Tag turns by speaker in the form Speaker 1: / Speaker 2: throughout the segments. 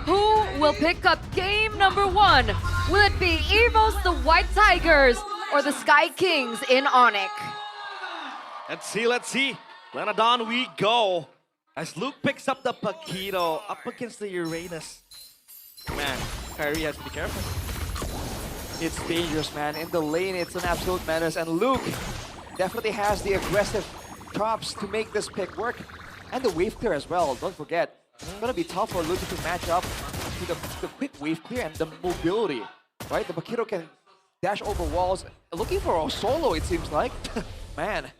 Speaker 1: Who will pick up game number 1? Will it be Evos, the White Tigers, or the Sky Kings in Onic?
Speaker 2: Let's see. Lenadon we go. As Luke picks up the Paquito up against the Uranus. Man, Kyrie has to be careful.
Speaker 3: It's dangerous, man. In the lane, it's an absolute menace. And Luke definitely has the aggressive drops to make this pick work. And the wave clear as well, don't forget. It's gonna be tough for Luke to match up to the quick wave clear and the mobility, right? The Paquito can dash over walls, looking for a solo, it seems like. Man.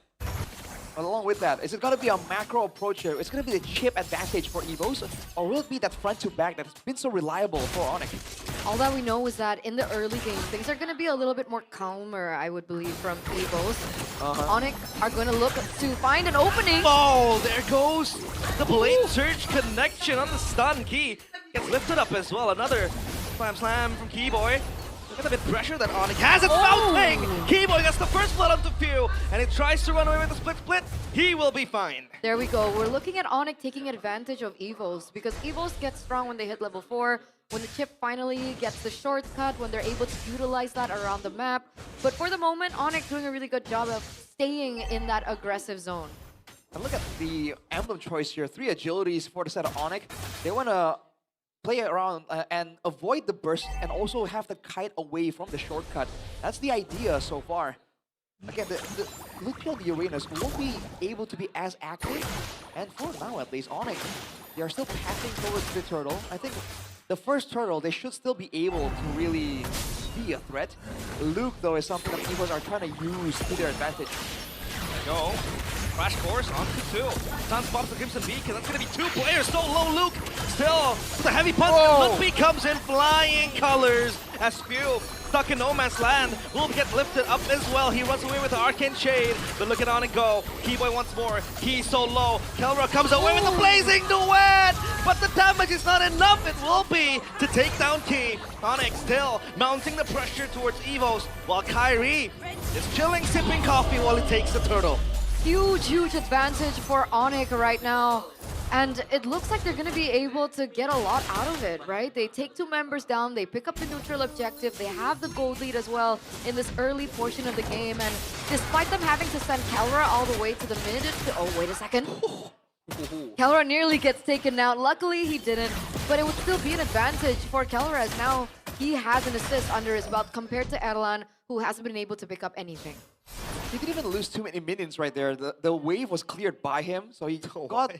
Speaker 3: But along with that, is it gonna be a macro approach here? It's gonna be the chip advantage for Evos, or will it be that front to back that's been so reliable for Onic?
Speaker 1: All that we know is that in the early game, things are going to be a little bit more calmer, I would believe, from Evos. Onic are going to look to find an opening.
Speaker 2: Oh, there goes the Blade Surge connection on the stun. Key gets lifted up as well. Another slam from Keyboy. Look at the bit pressure that Onic has. It's fouling! Keyboy gets the first blood onto Few, and he tries to run away with the split. He will be fine.
Speaker 1: There we go. We're looking at Onic taking advantage of Evos, because Evos get strong when they hit level 4, when the chip finally gets the shortcut, when they're able to utilize that around the map. But for the moment, Onic doing a really good job of staying in that aggressive zone.
Speaker 3: And look at the emblem choice here. 3 agilities for the set of Onic. They want to play around and avoid the burst and also have the kite away from the shortcut. That's the idea so far. Again, the Lucio and the Uranus won't be able to be as active. And for now, at least, Onic, they are still passing towards the turtle. I think the first turtle, they should still be able to really be a threat. Luke, though, is something that Evos are trying to use to their advantage.
Speaker 2: There we go. Crash course onto 2. Sunspots the Crimson Beacon. That's going to be 2 players. So low, Luke. Still, the heavy punch. Luke comes in flying colors as Few, stuck in no man's land, will get lifted up as well. He runs away with the Arcane Shade, but look at Onic go. Keyboy once more. Key so low. Kelra comes away with the Blazing Duet, but the damage is not enough. It will be to take down Key. Onic still mounting the pressure towards Evos, while Kyrie is chilling, sipping coffee while he takes the turtle.
Speaker 1: Huge advantage for Onic right now. And it looks like they're going to be able to get a lot out of it, right? They take 2 members down, they pick up the neutral objective, they have the gold lead as well in this early portion of the game. And despite them having to send Kelra all the way to the mid, oh, wait a second. Kelra nearly gets taken out. Luckily, he didn't. But it would still be an advantage for Kelra, as now he has an assist under his belt compared to Erlan, who hasn't been able to pick up anything.
Speaker 3: He didn't even lose too many minions right there. The wave was cleared by him, so he got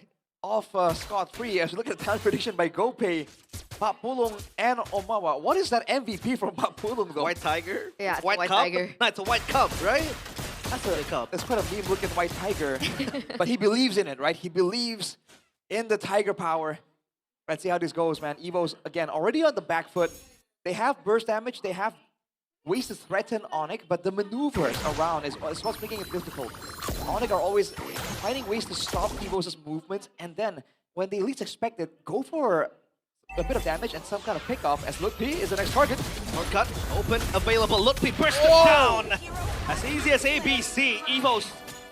Speaker 3: off scot-free. As we look at the talent prediction by GoPay, Papulong and Omawa. What is that MVP from Papulong, though?
Speaker 2: White Tiger?
Speaker 1: Yeah, it's
Speaker 2: White
Speaker 1: White
Speaker 2: Cub?
Speaker 1: Tiger.
Speaker 2: No, it's a White Cub, right?
Speaker 3: That's quite a meme-looking White Tiger. But he believes in it, right? He believes in the Tiger power. Let's see how this goes, man. Evos, again, already on the back foot. They have burst damage. They have ways to threaten Onic, but the maneuvers around is what's making it difficult. Onic are always finding ways to stop Evos' movements, and then, when they least expect it, go for a bit of damage and some kind of pick-off, as Lutpi is the next target.
Speaker 2: Shortcut, open, available. Lutpi burst it down. As easy as ABC, Evos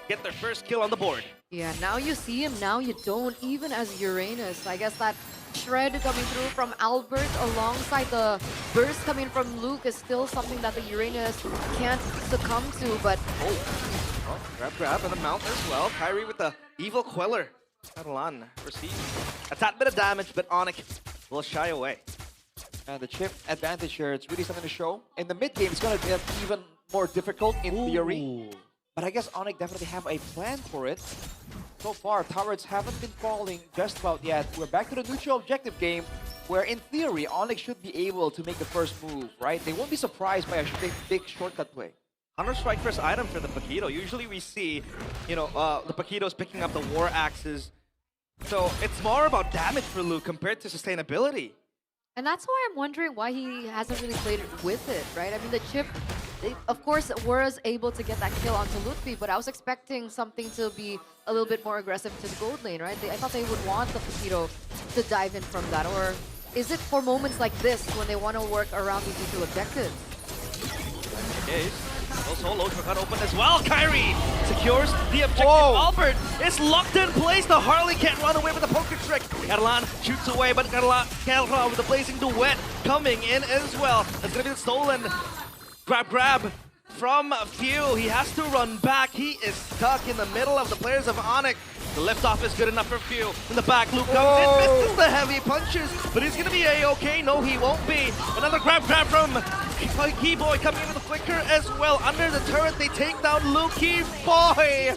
Speaker 2: get their first kill on the board.
Speaker 1: Yeah, now you see him, now you don't, even as Uranus. I guess that shred coming through from Albert alongside the burst coming from Luke is still something that the Uranus can't succumb to, but...
Speaker 2: Grab and the mount as well. Kyrie with the Evil Queller. Catalan receives a tad bit of damage, but Onic will shy away.
Speaker 3: And the chip advantage here, it's really something to show. In the mid game, it's going to get even more difficult in theory. But I guess Onic definitely have a plan for it. So far, turrets haven't been falling just about yet. We're back to the neutral objective game, where in theory, Onyx should be able to make the first move, right? They won't be surprised by a big shortcut play.
Speaker 2: Counter-strike first item for the Paquito. Usually we see, you know, the Paquitos picking up the war axes. So it's more about damage for Luke compared to sustainability.
Speaker 1: And that's why I'm wondering why he hasn't really played it with it, right? I mean, the chip, they, of course, was able to get that kill onto Lutfi, but I was expecting something to be a little bit more aggressive to the gold lane, right? I thought they would want the Paquito to dive in from that, or is it for moments like this when they want to work around these neutral objectives?
Speaker 2: Okay. No solos got open as well. Kyrie secures the objective.
Speaker 3: Whoa.
Speaker 2: Albert is locked in place. The Harley can't run away with the poker trick. Catalan shoots away, but Catalan with the blazing duet coming in as well. It's gonna be the stolen grab from Few. He has to run back. He is stuck in the middle of the players of Onyx. The liftoff is good enough for Few. In the back, Luke comes in, misses the heavy punches, but he's gonna be a-okay. No, he won't be. Another grab from Keyboy coming in with a flicker as well. Under the turret, they take down Luke. Keyboy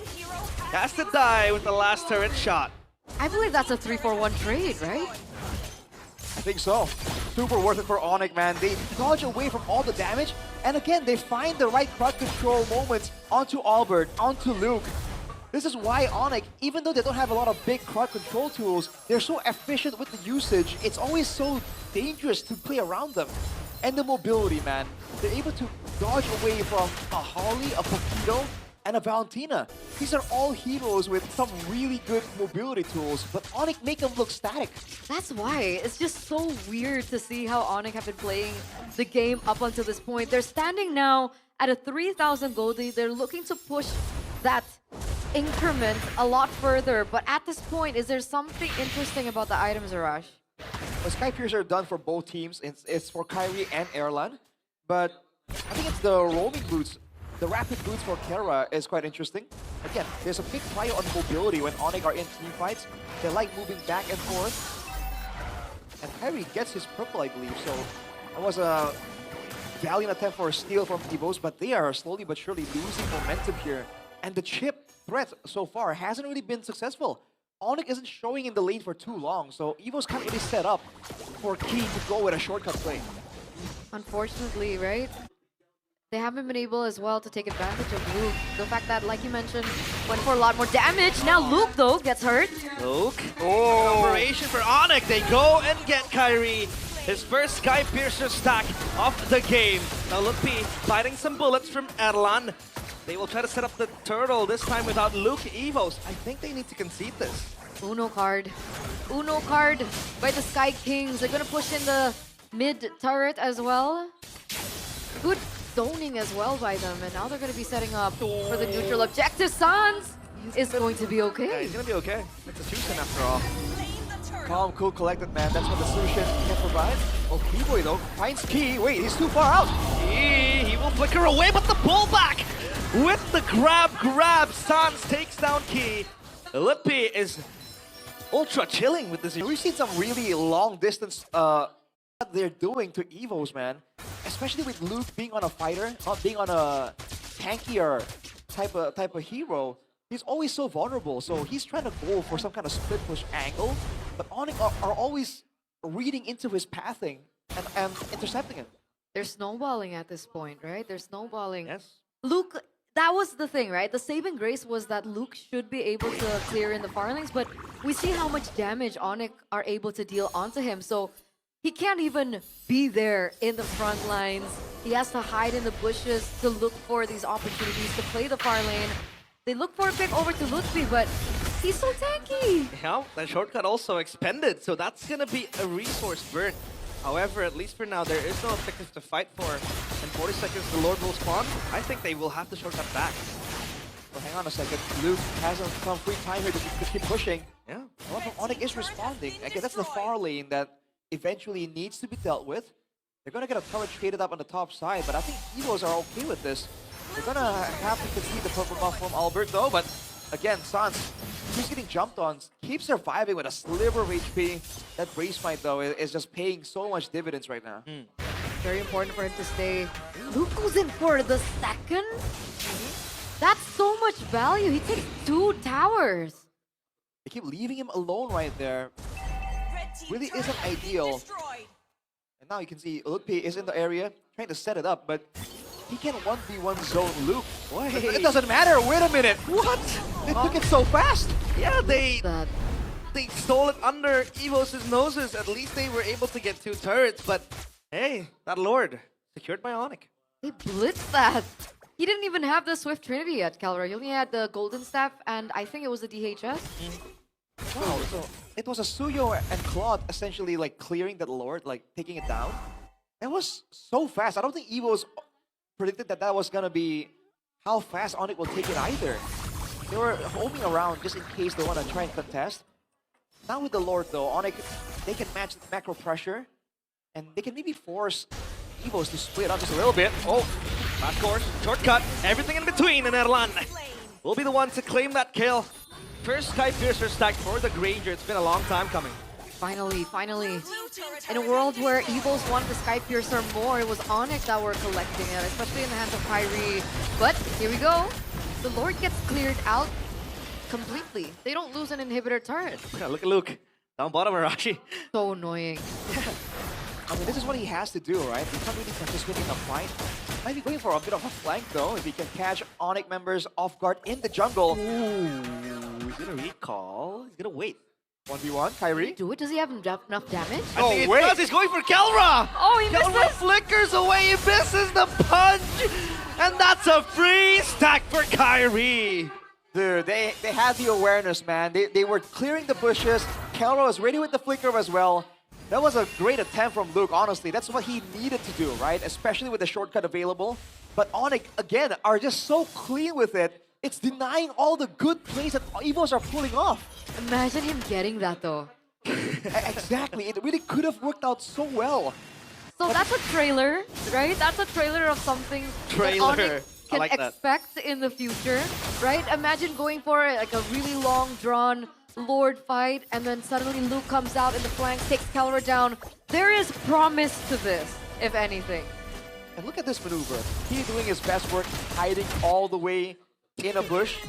Speaker 2: has to die with the last turret shot.
Speaker 1: I believe that's a 3-4-1 trade, right?
Speaker 3: I think so. Super worth it for Onic, man. They dodge away from all the damage, and again, they find the right crowd control moments onto Albert, onto Luke. This is why Onic, even though they don't have a lot of big crowd control tools, they're so efficient with the usage. It's always so dangerous to play around them. And the mobility, man. They're able to dodge away from a Harley, a Paquito, and a Valentina. These are all heroes with some really good mobility tools, but Onic make them look static.
Speaker 1: That's why. It's just so weird to see how Onyx have been playing the game up until this point. They're standing now at a 3,000 gold lead. They're looking to push that increment a lot further. But at this point, is there something interesting about the items, Arash?
Speaker 3: The Sky Piercer are done for both teams. It's for Kyrie and Erlan. But I think it's the roaming boots. The rapid boots for Kara is quite interesting. Again, there's a big try on mobility when Onic are in team fights. They like moving back and forth. And Kyrie gets his purple, I believe. So that was a valiant attempt for a steal from Evos, but they are slowly but surely losing momentum here. And the chip threat so far hasn't really been successful. Onic isn't showing in the lane for too long, so Evos can't really set up for Key to go with a shortcut play.
Speaker 1: Unfortunately, right? They haven't been able as well to take advantage of Luke. The fact that, like you mentioned, went for a lot more damage. Now Luke, though, gets hurt.
Speaker 2: Luke. Operation for Onyx. They go and get Kyrie. His first Sky Piercer stack of the game. Now Luke P fighting some bullets from Erlan. They will try to set up the turtle, this time without Luke. Evos, I think they need to concede this.
Speaker 1: Uno card. Uno card by the Sky Kings. They're going to push in the mid turret as well. Good zoning as well by them. And now they're going to be setting up for the neutral objective. Sans is going to be
Speaker 2: Yeah,
Speaker 1: okay.
Speaker 2: he's gonna be okay. It's a Tucson after all.
Speaker 3: Calm, cool, collected, man. That's what the solution can provide. Oh, Keyboy, though, finds Key. Wait, he's too far out.
Speaker 2: He will flicker away, but the pullback with the grab. Sans takes down Key. Lippy is ultra chilling with this.
Speaker 3: We've seen some really long distance what they're doing to Evos, man. Especially with Luke being on a fighter, not being on a tankier type of hero. He's always so vulnerable, so he's trying to go for some kind of split push angle, but Onyx are always reading into his pathing and intercepting him.
Speaker 1: They're snowballing at this point, right? They're snowballing.
Speaker 2: Yes.
Speaker 1: Luke, that was the thing, right? The saving grace was that Luke should be able to clear in the farlings, but we see how much damage Onyx are able to deal onto him, so he can't even be there in the front lines. He has to hide in the bushes to look for these opportunities to play the far lane. They look for a pick over to Lutfi, but he's so tanky.
Speaker 2: Yeah, that shortcut also expended, so that's gonna be a resource burn. However, at least for now, there is no objective to fight for. In 40 seconds, the Lord will spawn. I think they will have to shortcut back.
Speaker 3: So hang on a second. Luke has some free time here to keep pushing.
Speaker 2: Yeah.
Speaker 3: However, Onyx is responding. Again, that's the far lane that eventually needs to be dealt with. They're gonna get a turret traded up on the top side, but I think Evos are okay with this. They're gonna have to concede the purple buff from Albert though, but again, Sans, he's getting jumped on, keeps surviving with a sliver of HP. That Brace Fight though is just paying so much dividends right now.
Speaker 1: Very important for him to stay. Luke goes in for the second. That's so much value. He takes 2 towers.
Speaker 3: They keep leaving him alone right there. Really isn't ideal. And now you can see Luke P is in the area, trying to set it up, but he can 1v1 zone Luke.
Speaker 2: Wait.
Speaker 3: It doesn't matter. Wait a minute. What? They took it so fast.
Speaker 2: Yeah, they
Speaker 1: That
Speaker 2: stole it under Evos' noses. At least they were able to get 2 turrets, but hey, that Lord secured by Onyx.
Speaker 1: He blitzed that. He didn't even have the Swift Trinity yet, Calra. He only had the Golden Staff, and I think it was the DHS.
Speaker 3: Wow, so it was a Suyo and Claude essentially like clearing that Lord, like taking it down. It was so fast. I don't think Evos predicted that that was gonna be how fast Onic will take it either. They were homing around just in case they want to try and contest. Now with the Lord though, Onic, they can match the macro pressure and they can maybe force Evos to split up just a little bit.
Speaker 2: Oh, fast course, shortcut, everything in between, and Erlan will be the one to claim that kill. First Sky Piercer stack for the Granger. It's been a long time coming.
Speaker 1: Finally, finally. In a world where Evos wanted the Sky Piercer more, it was Onyx that were collecting it, especially in the hands of Kyrie. But here we go. The Lord gets cleared out completely. They don't lose an inhibitor turret.
Speaker 2: Yeah, look at Luke. Down bottom, Arashi.
Speaker 1: So annoying.
Speaker 3: I mean, this is what he has to do, right? He can't really participate in a fight. Might be going for a bit of a flank though, if he can catch Onic members off guard in the jungle.
Speaker 2: Ooh, he's gonna recall. He's gonna wait.
Speaker 3: 1v1, Kyrie.
Speaker 1: Do it? Does he have enough damage?
Speaker 2: I think it does. He's going for Kelra.
Speaker 1: Oh, he
Speaker 2: Kelra
Speaker 1: misses!
Speaker 2: flickers away. He misses the punch. And that's a free stack for Kyrie.
Speaker 3: Dude, they had the awareness, man. They were clearing the bushes. Kelra was ready with the flicker as well. That was a great attempt from Luke, honestly. That's what he needed to do, right? Especially with the shortcut available. But Onic, again, are just so clean with it. It's denying all the good plays that Evos are pulling off.
Speaker 1: Imagine him getting that though.
Speaker 3: Exactly. It really could have worked out so well.
Speaker 1: So that's a trailer, right? That's a trailer of something
Speaker 2: Trailer.
Speaker 1: that Onyx
Speaker 2: I
Speaker 1: can
Speaker 2: like that.
Speaker 1: expect in the future, right? Imagine going for like a really long drawn Lord fight and then suddenly Luke comes out in the flank, takes Kelra down. There is promise to this, if anything.
Speaker 3: And look at this maneuver. He doing his best work, hiding all the way in a bush.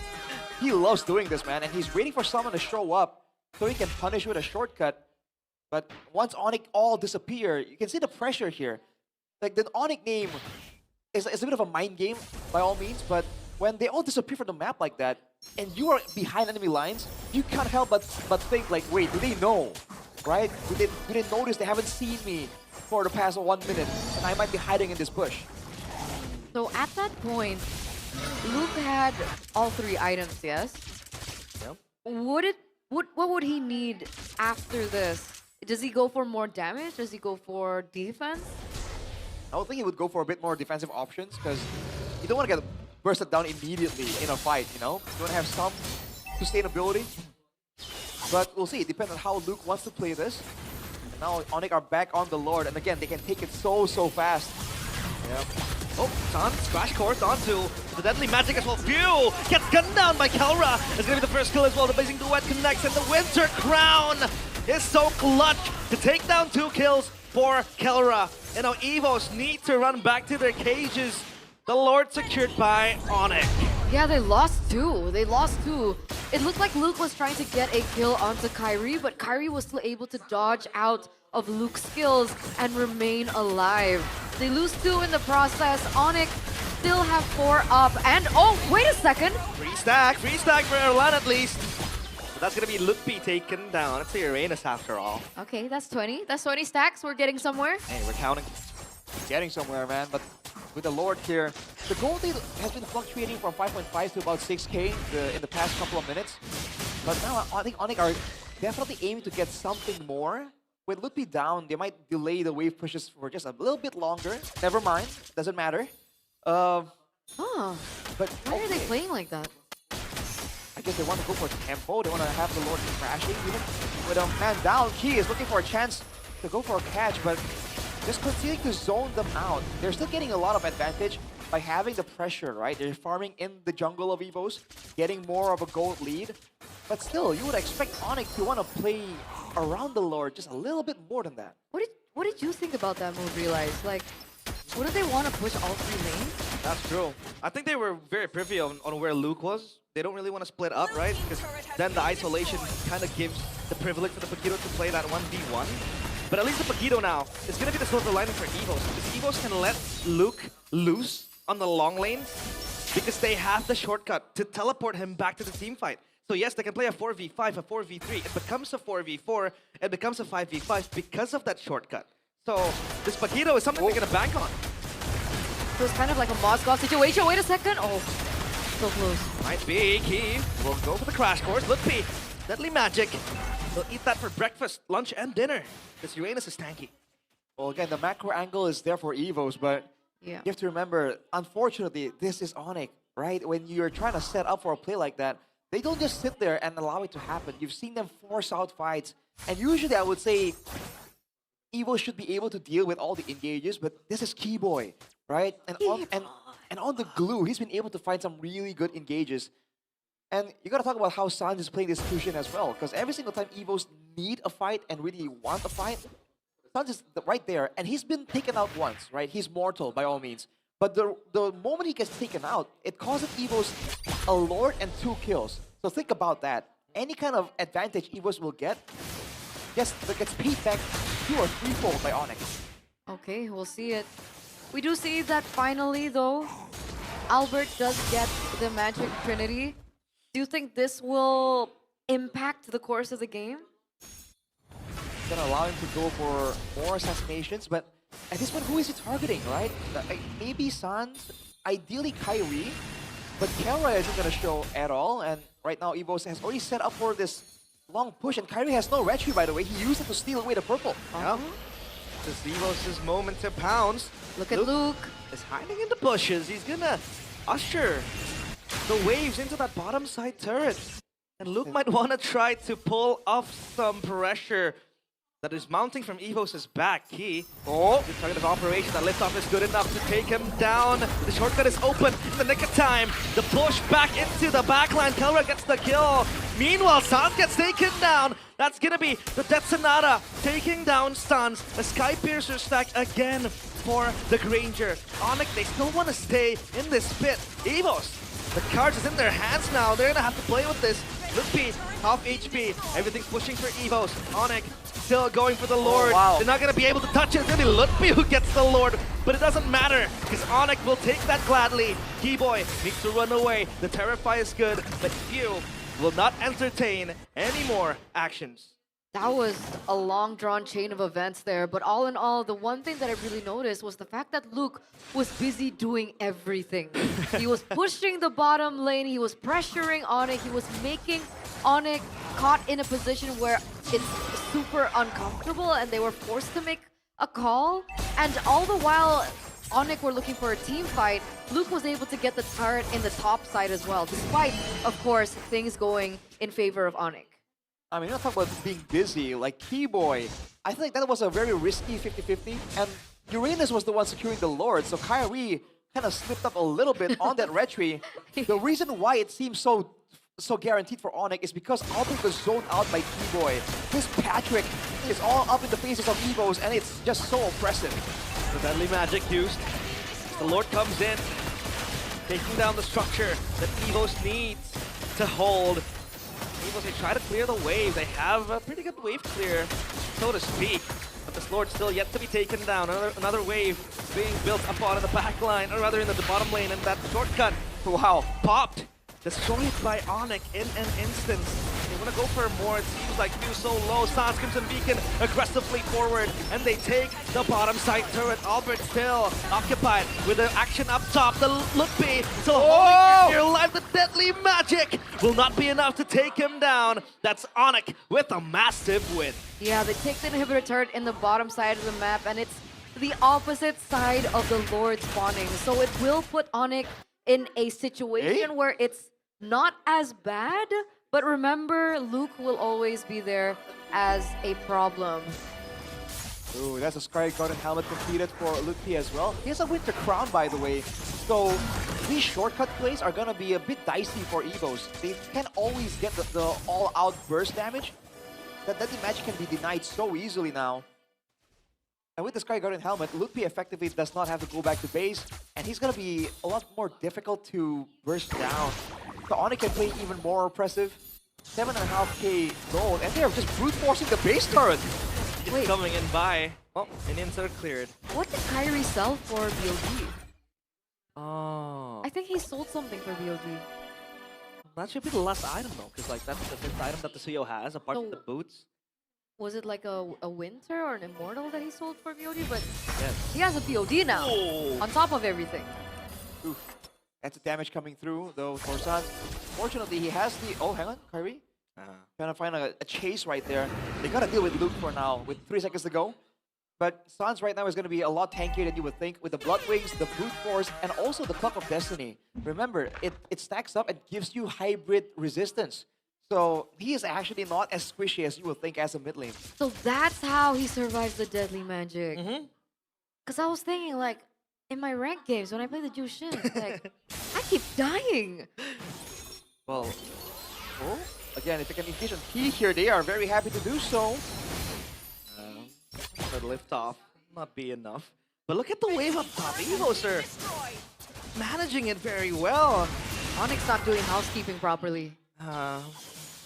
Speaker 3: He loves doing this, man, and he's waiting for someone to show up so he can punish with a shortcut. But once Onic all disappear, you can see the pressure here. Like, the Onic name is a bit of a mind game, by all means, but when they all disappear from the map like that, and you are behind enemy lines, you can't help but think, like, wait, do they know? Right? Do they notice they haven't seen me for the past 1 minute, and I might be hiding in this bush?
Speaker 1: So at that point, Luke had all 3 items, yes?
Speaker 3: Yeah.
Speaker 1: What would he need after this? Does he go for more damage? Does he go for defense?
Speaker 3: I would think he would go for a bit more defensive options because you don't want to get bursted down immediately in a fight, you know? You want to have some sustainability. But we'll see. It depends on how Luke wants to play this. And now Onyx are back on the Lord, and again, they can take it so fast. Yeah.
Speaker 2: Oh, Tan, crash course onto the deadly magic as well. Phew! Gets gunned down by Kelra. It's gonna be the first kill as well. The blazing duet connects, and the Winter Crown is so clutch to take down 2 kills for Kelra. And now Evos need to run back to their cages. The Lord secured by Onic.
Speaker 1: Yeah, they lost 2. They lost 2. It looked like Luke was trying to get a kill onto Kyrie, but Kyrie was still able to dodge out of Luke's skills and remain alive. They lose 2 in the process. Onyx still have 4 up. And oh, wait a second.
Speaker 2: Free stack for Erlan at least. So that's gonna be Lupi taken down. It's the Uranus after all.
Speaker 1: Okay, that's 20. That's 20 stacks. We're getting somewhere.
Speaker 2: Hey, we're counting.
Speaker 3: Getting somewhere, man. But with the Lord here, the gold lead has been fluctuating from 5.5 to about 6k in the past couple of minutes. But now I think Onyx are definitely aiming to get something more. With Lupi down, they might delay the wave pushes for just a little bit longer. Never mind, doesn't matter.
Speaker 1: Huh.
Speaker 3: But
Speaker 1: Why are they
Speaker 3: okay.
Speaker 1: playing like that?
Speaker 3: I guess they want to go for tempo. They want to have the Lord crashing. Even with a man down, Key is looking for a chance to go for a catch, but just continuing to zone them out. They're still getting a lot of advantage by having the pressure, right? They're farming in the jungle of Evos, getting more of a gold lead. But still, you would expect Onyx to want to play around the Lord just a little bit more than that.
Speaker 1: What did you think about that move, Realize? Like, wouldn't they want to push all 3 lanes?
Speaker 2: That's true. I think they were very privy on where Luke was. They don't really want to split up, right? Because then the isolation kind of gives the privilege for the Paquito to play that 1v1. But at least the Paquito now is going to be the silver lining for Evos. Because Evos can let Luke loose on the long lanes because they have the shortcut to teleport him back to the team fight. So yes, they can play a 4v5, a 4v3. It becomes a 4v4. It becomes a 5v5 because of that shortcut. So this Paquito is something they're going to bank on.
Speaker 1: So it's kind of like a Moskov situation. Wait a second. Oh, so close.
Speaker 2: Might be. Key will go for the crash course. Lupi, deadly magic. They'll eat that for breakfast, lunch, and dinner. This Uranus is tanky.
Speaker 3: Well, again, the macro angle is there for Evos, but
Speaker 1: Yeah.
Speaker 3: you have to remember, unfortunately, this is Onyx, right? When you're trying to set up for a play like that, they don't just sit there and allow it to happen. You've seen them force out fights. And usually I would say Evo should be able to deal with all the engages, but this is Keyboy, right? And on the glue, he's been able to find some really good engages. And you gotta talk about how Sans is playing this fusion as well, because every single time Evos need a fight and really want a fight, Sans is right there, and he's been taken out once, right? He's mortal by all means. But the moment he gets taken out, it causes Evos a Lord and 2 kills. So think about that. Any kind of advantage Evos will get gets paid back 2 or 3-fold by Onyx.
Speaker 1: Okay, we'll see it. We do see that finally, though, Albert does get the Magic Trinity. Do you think this will impact the course of the game?
Speaker 3: Gonna allow him to go for more assassinations, but at this point, who is he targeting, right? Maybe Sans, ideally Kyrie, but Kelra isn't gonna show at all, and right now Evos has already set up for this long push, and Kyrie has no retry, by the way. He used it to steal away the purple.
Speaker 2: Yeah. This is Evos' moment to pounce.
Speaker 1: Look at Luke.
Speaker 2: Is hiding in the bushes. He's gonna usher the waves into that bottom side turret. And Luke might want to try to pull off some pressure that is mounting from Evos' back. Key. Oh, the target of operation. That liftoff is good enough to take him down. The shortcut is open in the nick of time. The push back into the backline. Kelra gets the kill. Meanwhile, Sans gets taken down. That's gonna be the Death Sonata taking down Sans. A Sky Piercer stack again for the Granger. Onyx, they still want to stay in this pit. Evos, the cards is in their hands now. They're gonna have to play with this. Lutpi, half HP. Everything's pushing for Evos. Onyx still going for the Lord.
Speaker 3: Wow.
Speaker 2: They're not gonna be able to touch it. It's gonna be Lutpi who gets the Lord. But it doesn't matter, because Onyx will take that gladly. Keyboy needs to run away. The Terrify is good, but few will not entertain any more actions.
Speaker 1: That was a long drawn chain of events there, but all in all, the one thing that I really noticed was the fact that Luke was busy doing everything. He was pushing the bottom lane, he was pressuring Onyx, he was making Onyx caught in a position where it's super uncomfortable and they were forced to make a call. And all the while, Onyx were looking for a team fight, Luke was able to get the turret in the top side as well, despite, of course, things going in favor of Onyx.
Speaker 3: I mean, you're not talking about being busy, like Keyboy. I think that was a very risky 50-50, and Uranus was the one securing the Lord, so Kyrie kind of slipped up a little bit on that retry. The reason why it seems so guaranteed for Onyx is because Albert was zoned out by Keyboy. This Patrick is all up in the faces of Evos, and it's just so oppressive.
Speaker 2: The deadly magic used. The Lord comes in, taking down the structure that Evos needs to hold. Evos, they try to clear the wave. They have a pretty good wave clear, so to speak. But this Lord still yet to be taken down. Another wave being built up on the back line, or rather in the bottom lane, and that shortcut, wow, popped. Destroyed by Onyx in an instant. They want to go for more. It seems like Mew so low. Sans Crimson Beacon aggressively forward, and they take the bottom side turret. Albert still occupied with the action up top. The Lutpi still holding your life. The deadly magic will not be enough to take him down. That's Onyx with a massive win.
Speaker 1: Yeah, they take the inhibitor turret in the bottom side of the map, and it's the opposite side of the Lord spawning. So it will put Onyx in a situation where it's not as bad, but remember, Luke will always be there as a problem.
Speaker 3: Ooh, that's a Sky Garden helmet completed for Lutpi as well. He has a Winter Crown, by the way. So these shortcut plays are gonna be a bit dicey for Evos. They can't always get the all-out burst damage. That deadly magic can be denied so easily now. And with the Sky Guardian helmet, Lutpi effectively does not have to go back to base, and he's gonna be a lot more difficult to burst down. So Onyx can play even more oppressive. 7.5k gold, and they're just brute forcing the base turret.
Speaker 1: Wait.
Speaker 2: Coming in by. Oh, minions are cleared.
Speaker 1: What did Kyrie sell for BOD?
Speaker 2: Oh.
Speaker 1: I think he sold something for BOD.
Speaker 2: That should be the last item though, because like that's the fifth item that the CEO has, apart from
Speaker 1: So-
Speaker 2: the boots.
Speaker 1: Was it like a winter or an immortal that he sold for BOD? But
Speaker 2: Yes.
Speaker 1: he has a BOD now,
Speaker 2: Oh.
Speaker 1: on top of everything.
Speaker 3: Oof. That's the damage coming through, though, for Sans. Fortunately, he has the... Oh, hang on, Kyrie. Trying to find a chase right there. They gotta deal with Luke for now, with 3 seconds to go. But Sans right now is going to be a lot tankier than you would think with the Blood Wings, the Brute Force, and also the Cup of Destiny. Remember, it stacks up and gives you hybrid resistance. So he is actually not as squishy as you would think as a mid lane.
Speaker 1: So that's how he survives the deadly magic.
Speaker 2: Mm-hmm.
Speaker 1: Because I was thinking, like, in my ranked games, when I play the Jushin, like, I keep dying.
Speaker 3: Well, again, if you can engage on P here, they are very happy to do so.
Speaker 2: The lift off not be enough. But look at the wave up top. Evos are managing it very well.
Speaker 1: Onyx not doing housekeeping properly.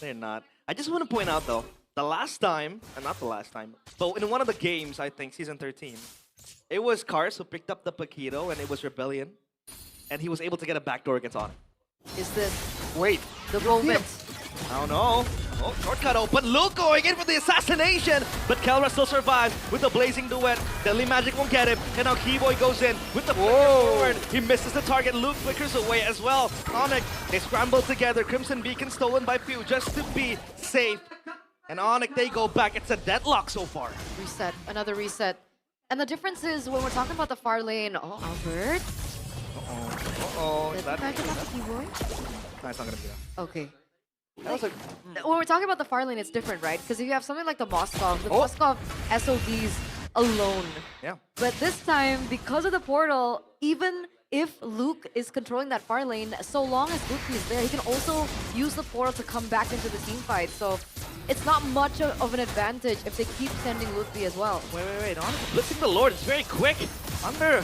Speaker 2: They're not. I just want to point out though, the last time, not the last time, but in one of the games, I think, Season 13, it was Cars who picked up the Paquito and it was Rebellion. And he was able to get a backdoor against Onyx.
Speaker 1: Is this
Speaker 3: Wait,
Speaker 1: the moment?
Speaker 2: I don't know. Oh, shortcut open. Luke going in for the assassination. But Kelra still survives with the blazing duet. Deadly Magic won't get him. And now Keyboy goes in with the flicker forward. He misses the target. Luke flickers away as well. Onyx, they scramble together. Crimson Beacon stolen by Pew just to be safe. And Onyx, they go back. It's a deadlock so far.
Speaker 1: Reset, another reset. And the difference is when we're talking about the far lane, oh, Albert?
Speaker 2: Uh-oh.
Speaker 1: Did
Speaker 2: That,
Speaker 1: you imagine that Keyboy?
Speaker 2: no, it's not going to be that.
Speaker 1: Okay.
Speaker 3: that was a...
Speaker 1: When we're talking about the far lane, it's different, right? Because if you have something like the Moskov SODs alone.
Speaker 2: Yeah.
Speaker 1: But this time, because of the portal, even if Luke is controlling that far lane, so long as Luke is there, he can also use the portal to come back into the team fight. So it's not much of an advantage if they keep sending Luke as well.
Speaker 2: Wait. Onyx blitzing the Lord. It's very quick. Under.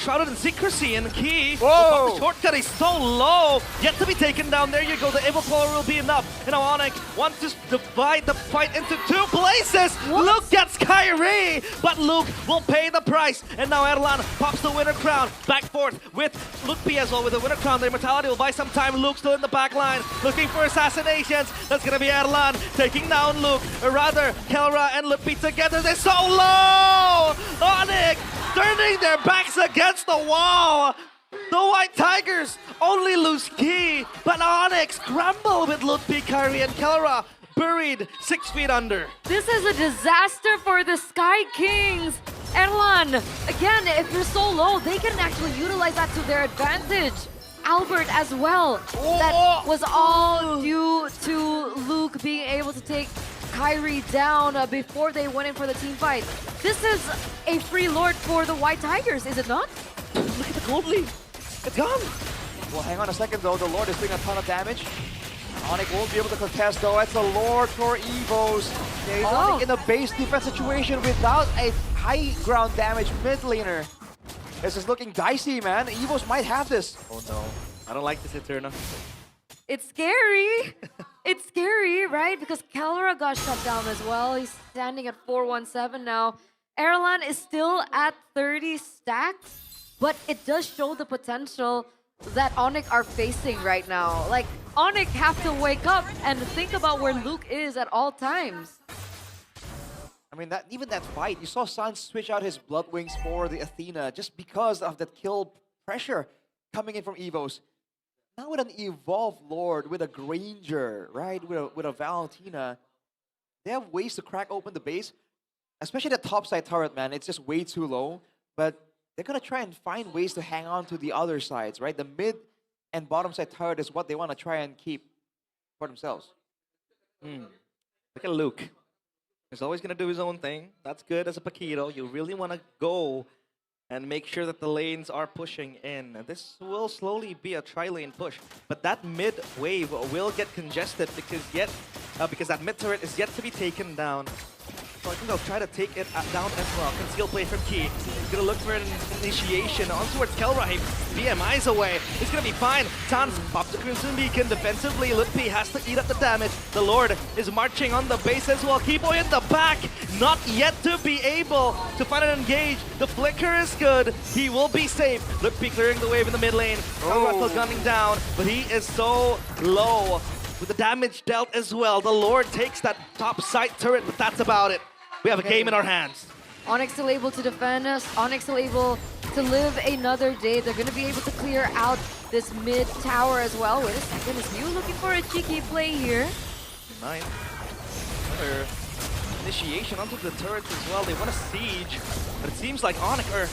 Speaker 2: Shrouded in secrecy and Key.
Speaker 3: Whoa!
Speaker 2: The shortcut is so low. Yet to be taken down. There you go. The Evil Color will be enough. And now Onyx wants to divide the fight into two places.
Speaker 1: What?
Speaker 2: Luke gets Kyrie, but Luke will pay the price. And now Erlan pops the winner crown. Back forth with Luke P as well with the winner crown. The immortality will buy some time. Luke still in the back line, looking for assassinations. That's gonna be Erlan taking down Luke. Or rather, Kelra and Luke P together. They're so low. Onyx turning their backs against the wall. The White Tigers only lose Key, but Onyx crumble with Ludwig, Kyrie, and Kelra buried 6 feet under.
Speaker 1: This is a disaster for the Sky Kings. Erlan, again, if you're so low, they can actually utilize that to their advantage. Albert as well. That was all due to Luke being able to take Kyrie down before they went in for the team fight. This is a free lord for the White Tigers, is it not?
Speaker 2: Look at the gold lead. It's gone.
Speaker 3: Well, hang on a second though. The Lord is doing a ton of damage. Onyx won't be able to contest though. That's a Lord for Evos. There's Onyx in a base defense situation without a high ground damage mid laner. This is looking dicey, man. Evos might have this.
Speaker 2: Oh no. I don't like this, Eterna.
Speaker 1: It's scary. It's scary, right? Because Kelra got shut down as well. He's standing at 417 now. Erlan is still at 30 stacks, but it does show the potential that Onyx are facing right now. Like, Onyx have to wake up and think about where Luke is at all times.
Speaker 3: I mean, even that fight, you saw Sans switch out his Blood Wings for the Athena just because of that kill pressure coming in from Evos. Now with an Evolved Lord, with a Granger, right, with a Valentina, they have ways to crack open the base. Especially the top side turret, man, it's just way too low. But they're going to try and find ways to hang on to the other sides, right? The mid and bottom side turret is what they want to try and keep for themselves.
Speaker 2: Look at Luke. He's always going to do his own thing. That's good as a Paquito. You really want to go and make sure that the lanes are pushing in. This will slowly be a tri-lane push, but that mid wave will get congested because that mid turret is yet to be taken down. So I think they'll try to take it down as well. Conceal play from Key. He's gonna look for an initiation on towards Kelra. BMI's away. It's gonna be fine. Sans pops the Crimson Beacon defensively. Lutpi has to eat up the damage. The Lord is marching on the base as well. Keyboy in the back. Not yet to be able to find an engage. The flicker is good. He will be safe. Lutpi clearing the wave in the mid lane. Kelra still gunning down, but he is so low. With the damage dealt as well, the Lord takes that top side turret, but that's about it. We have a game in our hands.
Speaker 1: Onyx still able to defend us. Onyx still able to live another day. They're going to be able to clear out this mid tower as well. Wait a second, is Mew looking for a cheeky play here?
Speaker 2: Nice. initiation onto the turrets as well. They want a siege, but it seems like Onyx are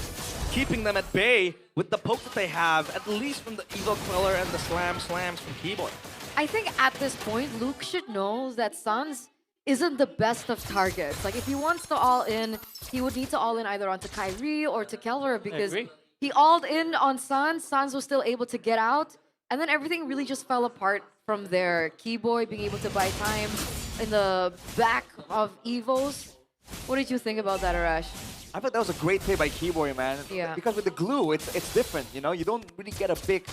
Speaker 2: keeping them at bay with the poke that they have, at least from the Evo Queller and the slams from Keyboard.
Speaker 1: I think at this point, Luke should know that Sans isn't the best of targets. Like, if he wants to all in, he would need to all in either onto Kyrie or to Kelvin, because
Speaker 2: agree.
Speaker 1: he alled in on Sans. Sans was still able to get out, and then everything really just fell apart from there. Keyboy being able to buy time in the back of Evos. What did you think about that, Arash?
Speaker 3: I thought that was a great play by Keyboy, man.
Speaker 1: Yeah.
Speaker 3: Because with the glue, it's different, you know? You don't really get a big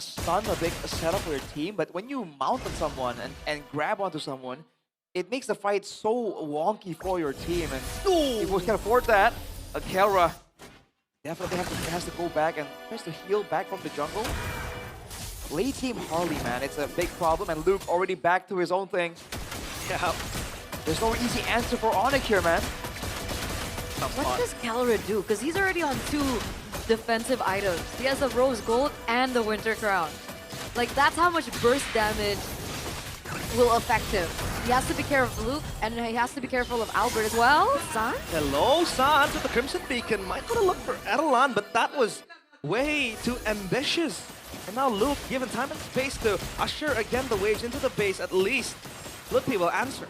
Speaker 3: stun, a big setup for your team, but when you mount on someone and grab onto someone, it makes the fight so wonky for your team, and people can afford that. Kelra definitely has to go back and tries to heal back from the jungle. Late team Harley, man, it's a big problem, and Luke already back to his own thing.
Speaker 2: Yeah.
Speaker 3: There's no easy answer for Onic here, man.
Speaker 1: What does Kelra do? Because he's already on 2 defensive items. He has the Rose Gold and the Winter Crown. Like, that's how much burst damage will affect him. He has to be careful of Luke, and he has to be careful of Albert as well. San?
Speaker 2: Hello, Sans with the Crimson Beacon. Might want to look for Edelon, but that was way too ambitious. And now Luke, given time and space to usher again the waves into the base, at least Ludwig will answer.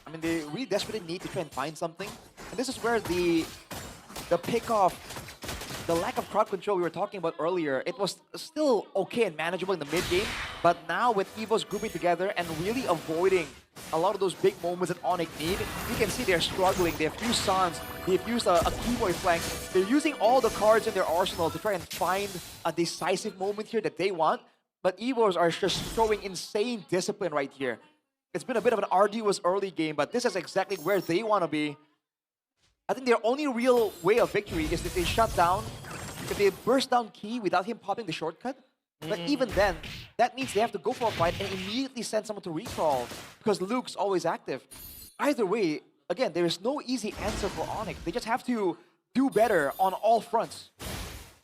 Speaker 3: I mean, they really desperately need to try and find something. And this is where the pick-off, the lack of crowd control we were talking about earlier, it was still okay and manageable in the mid-game. But now with Evos grouping together and really avoiding a lot of those big moments that Onic need, you can see they're struggling. They've used Sans, they've used a Keyboy flank. They're using all the cards in their arsenal to try and find a decisive moment here that they want. But Evos are just showing insane discipline right here. It's been a bit of an arduous early game, but this is exactly where they want to be. I think their only real way of victory is if they shut down, if they burst down Key without him popping the shortcut. But even then, that means they have to go for a fight and immediately send someone to recrawl because Luke's always active. Either way, again, there is no easy answer for Onyx. They just have to do better on all fronts.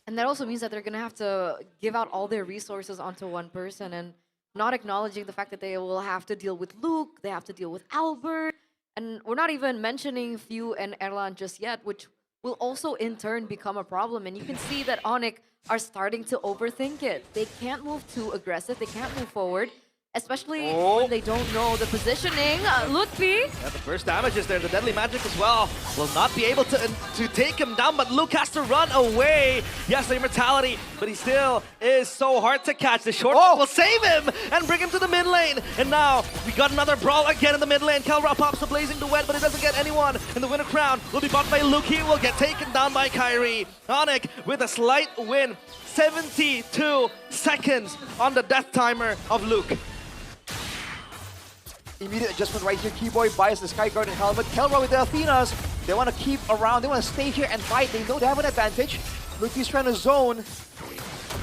Speaker 1: And that also means that they're going to have to give out all their resources onto one person and not acknowledging the fact that they will have to deal with Luke, they have to deal with Albert, and we're not even mentioning Few and Erlan just yet, which will also in turn become a problem. And you can see that Onyx are starting to overthink it. They can't move too aggressive, they can't move forward, especially when they don't know the positioning. Ludwig.
Speaker 2: Yeah, the first damage is there. The deadly magic as well will not be able to take him down, but Luke has to run away. He has the immortality, but he still is so hard to catch. The shortcut will save him and bring him to the mid lane. And now we got another brawl again in the mid lane. Kelra pops the Blazing Duet, but it doesn't get anyone. And the Winter Crown will be bought by Luke. He will get taken down by Kyrie. Onic with a slight win. 72 seconds on the death timer of Luke.
Speaker 3: Immediate adjustment right here. Keyboy buys the Sky Guardian helmet. Kelra with the Athenas. They want to keep around. They want to stay here and fight. They know they have an advantage. Luki's trying to zone.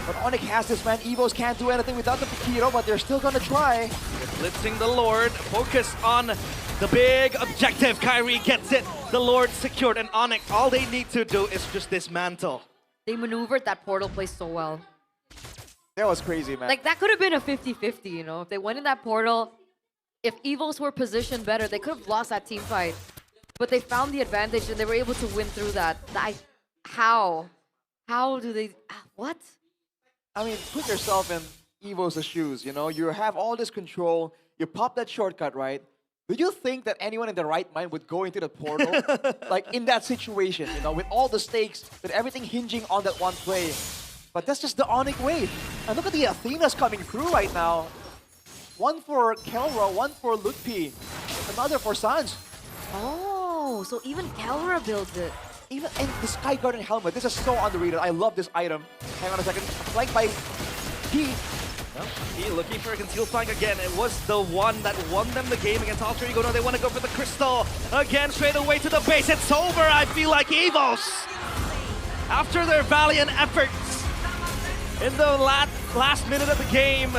Speaker 3: But Onic has this, man. Evos can't do anything without the Pokito, but they're still going to try.
Speaker 2: They're blitzing the Lord. Focus on the big objective. Kyrie gets it. The Lord secured. And Onyx, all they need to do is just dismantle.
Speaker 1: They maneuvered that portal play so well.
Speaker 3: That was crazy, man.
Speaker 1: Like, that could have been a 50-50, you know? If they went in that portal, if Evos were positioned better, they could have lost that team fight. But they found the advantage and they were able to win through that. How? How do they... What?
Speaker 3: I mean, put yourself in Evos' shoes, you know? You have all this control. You pop that shortcut, right? Do you think that anyone in their right mind would go into the portal? Like, in that situation, you know, with all the stakes, with everything hinging on that one play. But that's just the Onic way. And look at the Athenas coming through right now. One for Kelra, one for Ludwig, another for Sans.
Speaker 1: Oh, so even Kelra builds it.
Speaker 3: Even and the Sky Guardian helmet, this is so underrated. I love this item. Hang on a second. Flanked by P.
Speaker 2: He looking for a concealed flank again. It was the one that won them the game against Alter Ego. Now they want to go for the crystal again, straight away to the base. It's over, I feel like. Evos, after their valiant efforts in the last minute of the game,